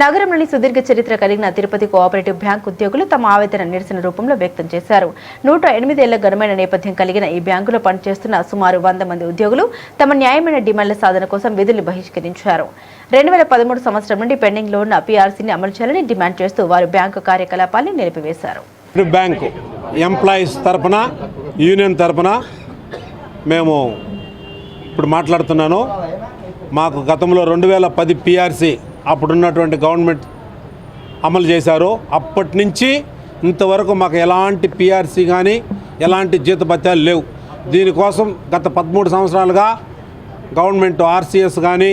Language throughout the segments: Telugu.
నగరంలోని సుదీర్ఘ చరిత్ర కలిగిన తిరుపతి కోఆపరేటివ్ బ్యాంక్ ఉద్యోగులు తమ ఆవేదన నిరసన రూపంలో వ్యక్తం చేశారు. 108 ఏళ్ల ఘనమైన నేపథ్యం కలిగిన ఈ బ్యాంకులో పనిచేస్తున్న సుమారు 100 మంది ఉద్యోగులు తమ న్యాయమైన డిమాండ్ల సాధన కోసం విధులు బహిష్కరించారు. 2013 సంవత్సరం నుండి పెండింగ్ లో ఉన్న పీఆర్సీని అమలు చేయాలని డిమాండ్ చేస్తూ వారు బ్యాంకు కార్యకలాపాలను నిలిపివేశారు. బ్యాంకు ఎంప్లాయీస్ తరపున యూనియన్ తరపున మేము ఇప్పుడు మాట్లాడుతున్నాను. మాకు గతంలో 2010 పీఆర్సీ అప్పుడున్నటువంటి గవర్నమెంట్ అమలు చేశారు. అప్పటి నుంచి ఇంతవరకు మాకు ఎలాంటి పీఆర్సీ కానీ ఎలాంటి జీతభత్యాలు లేవు. దీనికోసం గత 13 సంవత్సరాలుగా గవర్నమెంట్ ఆర్సీఎస్ కానీ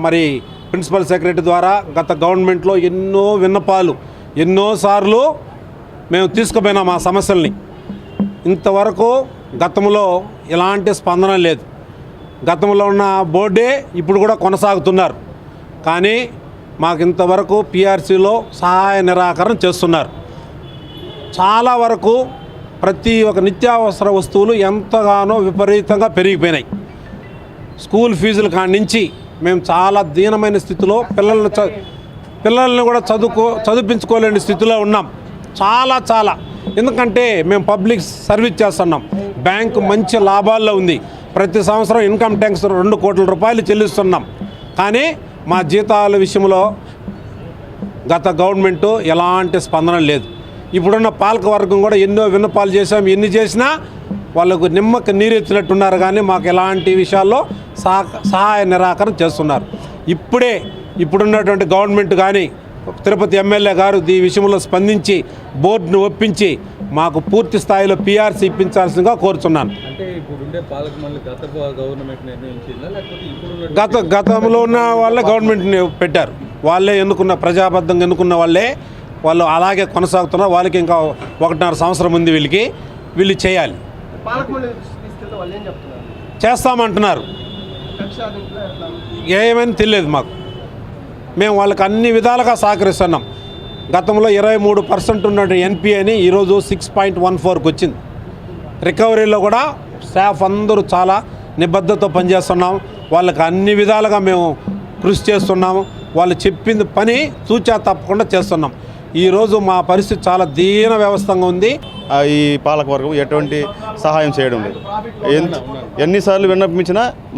మరి ప్రిన్సిపల్ సెక్రటరీ ద్వారా గత గవర్నమెంట్లో ఎన్నో విన్నపాలు ఎన్నోసార్లు మేము తీసుకుపోయినాం ఆ సమస్యల్ని. ఇంతవరకు గతంలో ఎలాంటి స్పందన లేదు. గతంలో ఉన్న బోర్డే ఇప్పుడు కూడా కొనసాగుతున్నారు. కానీ మాకు ఇంతవరకు పీఆర్సీలో సహాయ నిరాకరణ చేస్తున్నారు. చాలా వరకు ప్రతి ఒక్క నిత్యావసర వస్తువులు ఎంతగానో విపరీతంగా పెరిగిపోయినాయి. స్కూల్ ఫీజుల కాడి నుంచి మేము చాలా దీనమైన స్థితిలో పిల్లల్ని కూడా చదివించుకోలేని స్థితిలో ఉన్నాం. చాలా ఎందుకంటే మేము పబ్లిక్ సర్వీస్ చేస్తున్నాం. బ్యాంకు మంచి లాభాల్లో ఉంది. ప్రతి సంవత్సరం ఇన్కమ్ ట్యాక్స్ 2 కోట్ల రూపాయలు చెల్లిస్తున్నాం. కానీ మా జీతాల విషయంలో గత గవర్నమెంటు ఎలాంటి స్పందన లేదు. ఇప్పుడున్న పాలక వర్గం కూడా ఎన్నో విన్నపాలు చేశాం. ఎన్ని చేసినా వాళ్ళకు నిమ్మకి నీరెత్తినట్టున్నారు. కానీ మాకు ఎలాంటి విషయాల్లో సహాయ నిరాకరణ చేస్తున్నారు. ఇప్పుడున్నటువంటి గవర్నమెంట్ కానీ తిరుపతి ఎమ్మెల్యే గారు ఈ విషయంలో స్పందించి బోర్డును ఒప్పించి మాకు పూర్తి స్థాయిలో పీఆర్సీ ఇప్పించాల్సిందిగా కోరుతున్నాను. గతంలో ఉన్న వాళ్ళే గవర్నమెంట్ని పెట్టారు. వాళ్ళే ఎన్నుకున్న ప్రజాబద్ధంగా ఎన్నుకున్న వాళ్ళు అలాగే కొనసాగుతున్నారు. వాళ్ళకి ఇంకా 1.5 సంవత్సరం ఉంది. వీళ్ళు చేయాలి, చేస్తామంటున్నారు. ఏమని తెలియదు మాకు. మేము వాళ్ళకి అన్ని విధాలుగా సహకరిస్తున్నాం. గతంలో 23% ఉన్న ఎన్పిఏని ఈరోజు 6.14కి వచ్చింది. రికవరీలో కూడా స్టాఫ్ అందరూ చాలా నిబద్ధతతో పనిచేస్తున్నాం. వాళ్ళకి అన్ని విధాలుగా మేము కృషి చేస్తున్నాము. వాళ్ళు చెప్పింది పని తూచా తప్పకుండా చేస్తున్నాం. ఈరోజు మా పరిస్థితి చాలా దీన వ్యవస్థగా ఉంది. ఈ పాలకవర్గం ఎటువంటి సహాయం చేయడం లేదు. ఎన్నిసార్లు విన్నపించినా